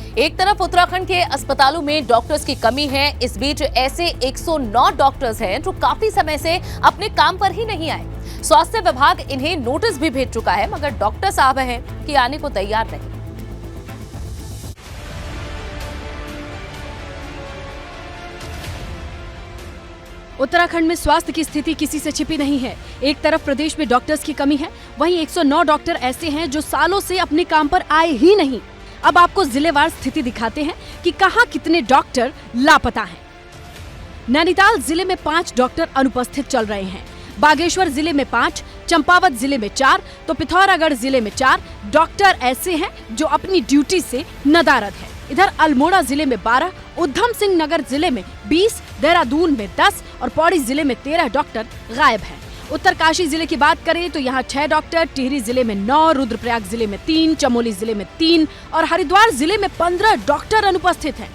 एक तरफ उत्तराखंड के अस्पतालों में डॉक्टर्स की कमी है, इस बीच ऐसे 109 डॉक्टर्स हैं जो काफी समय से अपने काम पर ही नहीं आए। स्वास्थ्य विभाग इन्हें नोटिस भी भेज चुका है, मगर डॉक्टर साहब हैं कि आने को तैयार नहीं। उत्तराखंड में स्वास्थ्य की स्थिति किसी से छिपी नहीं है। एक तरफ प्रदेश में डॉक्टर्स की कमी है, वहीं 109 डॉक्टर ऐसे हैं जो सालों से अपने काम पर आए ही नहीं। अब आपको जिलेवार स्थिति दिखाते हैं कि कहां कितने डॉक्टर लापता हैं। नैनीताल जिले में 5 डॉक्टर अनुपस्थित चल रहे हैं। बागेश्वर जिले में 5, चंपावत जिले में 4, तो पिथौरागढ़ जिले में 4 डॉक्टर ऐसे हैं जो अपनी ड्यूटी से नदारद है। इधर अल्मोड़ा जिले में 12, उधम सिंह नगर जिले में 20, देहरादून में 10 और पौड़ी जिले में 13 डॉक्टर गायब हैं। उत्तरकाशी जिले की बात करें तो यहाँ 6 डॉक्टर, टिहरी जिले में 9, रुद्रप्रयाग जिले में 3, चमोली जिले में 3 और हरिद्वार जिले में 15 डॉक्टर अनुपस्थित हैं।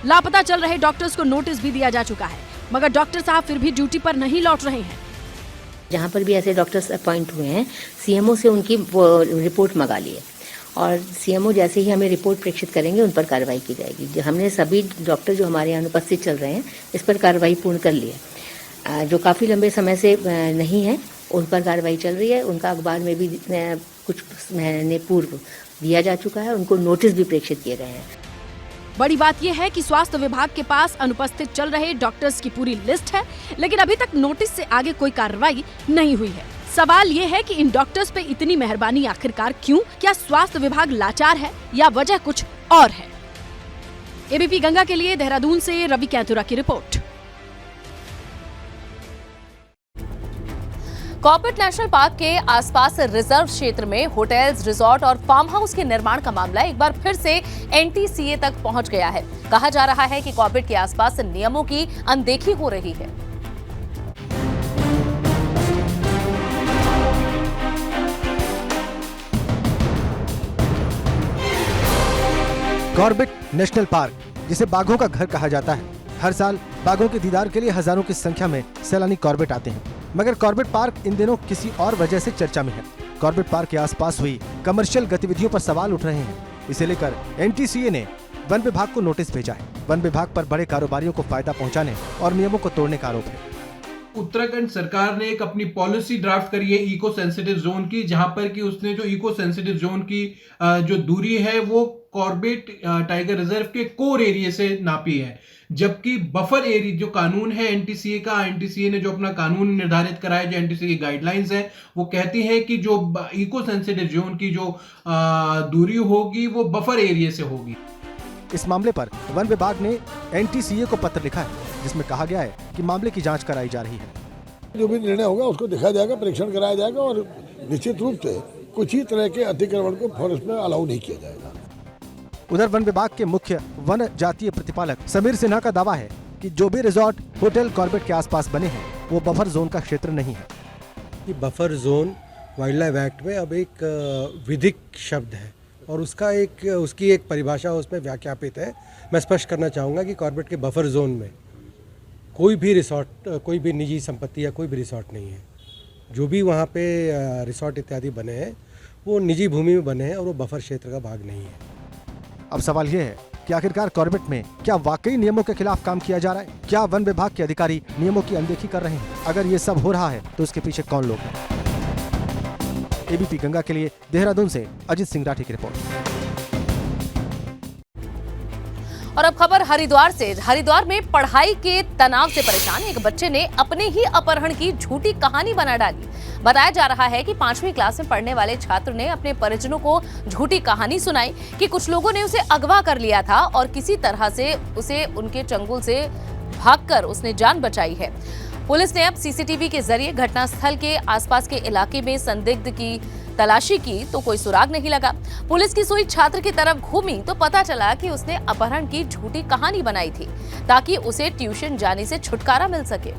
लापता चल रहे डॉक्टर्स को नोटिस भी दिया जा चुका है, मगर डॉक्टर साहब फिर भी ड्यूटी पर नहीं लौट रहे हैं। जहाँ पर भी ऐसे डॉक्टर्स अपॉइंट हुए हैं, सीएमओ से उनकी रिपोर्ट मंगा ली है और सीएमओ जैसे ही हमें रिपोर्ट प्रेषित करेंगे उन पर कार्रवाई की जाएगी। हमने सभी डॉक्टर जो हमारे यहाँ अनुपस्थित चल रहे हैं इस पर कार्रवाई पूर्ण कर ली है। जो काफ़ी लंबे समय से नहीं है उन पर कार्रवाई चल रही है। उनका अखबार में भी कुछ महीने पूर्व दिया जा चुका है, उनको नोटिस भी प्रेषित किए गए हैं। बड़ी बात यह है कि स्वास्थ्य विभाग के पास अनुपस्थित चल रहे डॉक्टर्स की पूरी लिस्ट है, लेकिन अभी तक नोटिस से आगे कोई कार्रवाई नहीं हुई है। सवाल ये है कि इन डॉक्टर्स पे इतनी मेहरबानी आखिरकार क्यों? क्या स्वास्थ्य विभाग लाचार है या वजह कुछ और है? एबीपी गंगा के लिए देहरादून से रवि कैथुरा की रिपोर्ट। कॉर्बेट नेशनल पार्क के आसपास रिजर्व क्षेत्र में होटल्स, रिजॉर्ट और फार्म हाउस के निर्माण का मामला एक बार फिर से एनटीसीए तक पहुंच गया है। कहा जा रहा है कि कॉर्बेट के आसपास नियमों की अनदेखी हो रही है। कॉर्बेट नेशनल पार्क, जिसे बाघों का घर कहा जाता है, हर साल बाघों के दीदार के लिए हजारों की संख्या में सैलानी कॉर्बेट आते हैं। मगर कॉर्बेट पार्क इन दिनों किसी और वजह से चर्चा में है। कॉर्बेट पार्क के आसपास हुई कमर्शियल गतिविधियों पर सवाल उठ रहे हैं। इसे लेकर एनटीसीए ने वन विभाग को नोटिस भेजा है। वन विभाग पर बड़े कारोबारियों को फायदा पहुंचाने और नियमों को तोड़ने का आरोप है। उत्तराखंड सरकार ने एक अपनी पॉलिसी ड्राफ्ट करी है इको सेंसिटिव जोन की, जहां पर कि उसने जो इको सेंसिटिव जोन की जो दूरी है वो कॉर्बेट टाइगर रिजर्व के कोर एरिया से नापी है, जबकि बफर एरिया जो कानून है एनटीसीए ने जो अपना कानून निर्धारित कराया, जो एनटीसीए की गाइडलाइंस है, वो कहती है कि जो इको सेंसिटिव जोन की जो दूरी होगी वो बफर एरिया से होगी। इस मामले पर वन विभाग ने एनटीसीए को पत्र लिखा है, जिसमें कहा गया है कि मामले की जांच कराई जा रही है। जो भी निर्णय होगा उसको देखा जाएगा, परीक्षण कराया जाएगा और निश्चित रूप से कुछ ही तरह के अतिक्रमण को फॉरेस्ट में अलाउ नहीं किया जाएगा। उधर वन विभाग के मुख्य वन जातीय प्रतिपालक समीर सिन्हा का दावा है कि जो भी रिजॉर्ट, होटल कॉर्बेट के आसपास बने हैं वो बफर जोन का क्षेत्र नहीं है। ये buffer zone wild life act में अब एक विधिक शब्द है और उसकी एक परिभाषा उसमें व्याख्यापित है। मैं स्पष्ट करना चाहूँगा कि कॉर्बेट के बफर जोन में कोई भी रिसॉर्ट, कोई भी निजी संपत्ति या कोई भी रिसॉर्ट नहीं है। जो भी वहाँ पे रिसॉर्ट इत्यादि बने हैं वो निजी भूमि में बने हैं और वो बफर क्षेत्र का भाग नहीं है। अब सवाल ये है कि आखिरकार कॉर्बेट में क्या वाकई नियमों के खिलाफ काम किया जा रहा है? क्या वन विभाग के अधिकारी नियमों की अनदेखी कर रहे हैं? अगर ये सब हो रहा है तो इसके पीछे कौन लोग हैं? एबीपी गंगा के लिए देहरादून से अजित सिंह राठी की रिपोर्ट। और अब खबर हरिद्वार से। हरिद्वार में पढ़ाई के तनाव से परेशान एक बच्चे ने अपने ही अपहरण की झूठी कहानी बना डाली। बताया जा रहा है कि 5वीं क्लास में पढ़ने वाले छात्र ने अपने परिजनों को झूठी कहानी सुनाई कि कुछ लोगों ने उसे अगवा कर लिया था और किसी तरह से उसे उनके चंगुल से भागकर उसने जान बचाई है। पुलिस ने अब सीसीटीवी के जरिए घटनास्थल के आसपास के इलाके में संदिग्ध की तलाशी की तो कोई सुराग नहीं लगा। पुलिस की सुई छात्र की तरफ घूमी तो पता चला कि उसने अपहरण की झूठी कहानी बनाई थी ताकि उसे ट्यूशन जाने से छुटकारा मिल सके।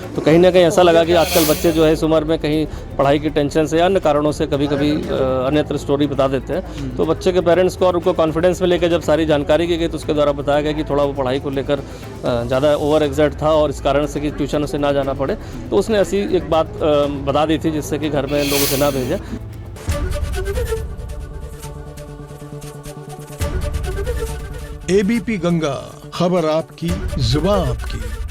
तो कहीं ना कहीं ऐसा लगा कि आजकल बच्चे जो है इस उम्र में कहीं पढ़ाई की टेंशन से या अन्य कारणों से कभी कभी अन्यत्र स्टोरी बता देते हैं। तो बच्चे के पेरेंट्स को और उनको कॉन्फिडेंस में लेकर जब सारी जानकारी की गई तो उसके द्वारा बताया गया कि थोड़ा वो पढ़ाई को लेकर ज़्यादा ओवर एग्जर्ट था और इस कारण से कि ट्यूशन से ना जाना पड़े, तो उसने ऐसी एक बात बता दी थी जिससे कि घर में लोग उसे ना भेजें। एबीपी गंगा, खबर आपकी, जुबान आपकी।